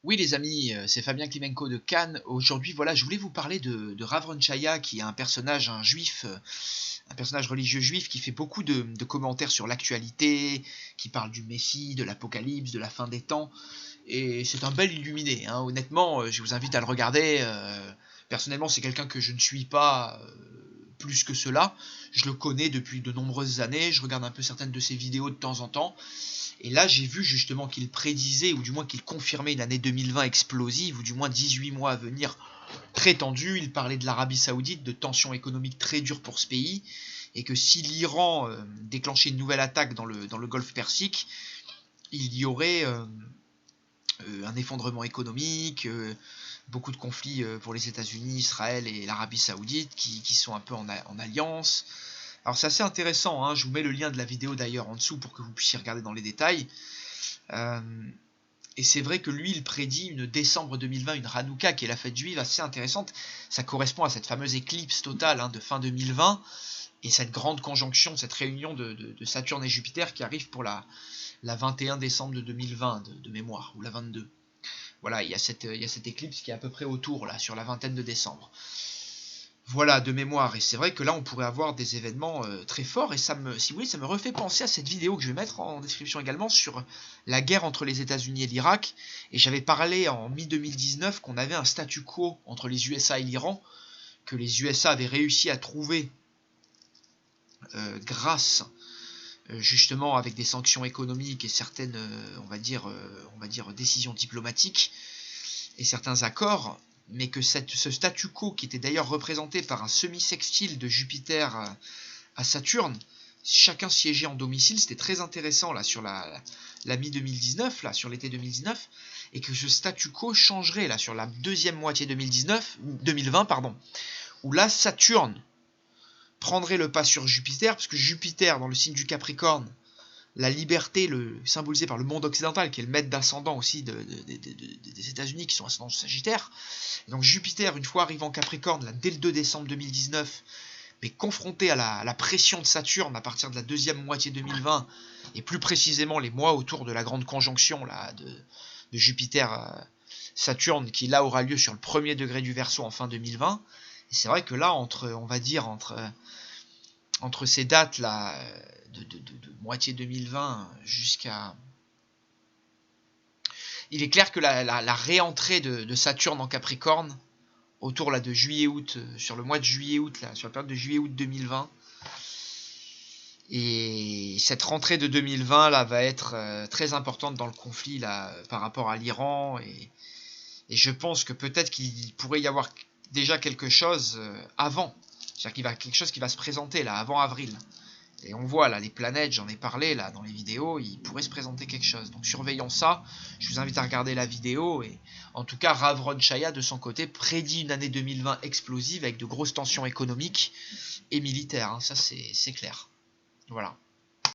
Oui les amis, c'est Fabien Klimenko de Cannes. Aujourd'hui, voilà, je voulais vous parler de Rav Ron Chaya, qui est un personnage, un juif, un personnage religieux juif qui fait beaucoup de commentaires sur l'actualité, qui parle du Messie, de l'Apocalypse, de la fin des temps. Et c'est un bel illuminé, hein. Honnêtement, je vous invite à le regarder. Personnellement, c'est quelqu'un que je ne suis pas plus que cela. Je le connais depuis de nombreuses années, je regarde un peu certaines de ses vidéos de temps en temps. Et là, j'ai vu justement qu'il prédisait, ou du moins qu'il confirmait une année 2020 explosive, ou du moins 18 mois à venir très tendus. Il parlait de l'Arabie Saoudite, de tensions économiques très dures pour ce pays, et que si l'Iran déclenchait une nouvelle attaque dans le Golfe Persique, il y aurait un effondrement économique, beaucoup de conflits pour les États-Unis, Israël et l'Arabie Saoudite qui sont un peu en alliance. Alors c'est assez intéressant, hein. Je vous mets le lien de la vidéo d'ailleurs en dessous pour que vous puissiez regarder dans les détails. Euh, et c'est vrai que lui, il prédit une décembre 2020, une Hanouka, qui est la fête juive, assez intéressante. Ça correspond à cette fameuse éclipse totale, hein, de fin 2020, et cette grande conjonction, cette réunion de Saturne et Jupiter qui arrive pour la 21 décembre de 2020, de mémoire, ou la 22. Voilà, il y a cette éclipse qui est à peu près autour, là, sur la vingtaine de décembre. Voilà, de mémoire. Et c'est vrai que là, on pourrait avoir des événements très forts. Et ça me, si vous voulez, ça me refait penser à cette vidéo que je vais mettre en description également sur la guerre entre les États-Unis et l'Irak. Et j'avais parlé en mi-2019 qu'on avait un statu quo entre les USA et l'Iran, que les USA avaient réussi à trouver grâce justement avec des sanctions économiques et certaines, on va dire décisions diplomatiques et certains accords, mais que ce statu quo, qui était d'ailleurs représenté par un semi-sextile de Jupiter à Saturne, chacun siégeait en domicile, c'était très intéressant là sur la mi-2019, là sur l'été 2019, et que ce statu quo changerait là sur la deuxième moitié 2020, pardon, où là Saturne prendrait le pas sur Jupiter, parce que Jupiter, dans le signe du Capricorne, la liberté, symbolisée par le monde occidental, qui est le maître d'ascendant aussi des États-Unis, qui sont ascendants Sagittaire. Et donc Jupiter, une fois arrivé en Capricorne, là, dès le 2 décembre 2019, mais confronté à la pression de Saturne à partir de la deuxième moitié 2020, et plus précisément les mois autour de la grande conjonction là, de Jupiter-Saturne, qui là aura lieu sur le premier degré du Verseau en fin 2020. Et c'est vrai que là, entre ces dates là, de moitié 2020 jusqu'à... Il est clair que la réentrée de Saturne en Capricorne, autour là, de juillet-août, sur le mois de juillet-août, sur la période de juillet-août 2020, et cette rentrée de 2020 là, va être très importante dans le conflit là, par rapport à l'Iran, et je pense que peut-être qu'il pourrait y avoir déjà quelque chose avant. C'est-à-dire qu'il va quelque chose qui va se présenter là, avant avril. Et on voit là les planètes, j'en ai parlé là dans les vidéos, il pourrait se présenter quelque chose. Donc surveillons ça, je vous invite à regarder la vidéo. Et en tout cas, Rav Ron Chaya de son côté prédit une année 2020 explosive avec de grosses tensions économiques et militaires, hein. Ça c'est clair. Voilà.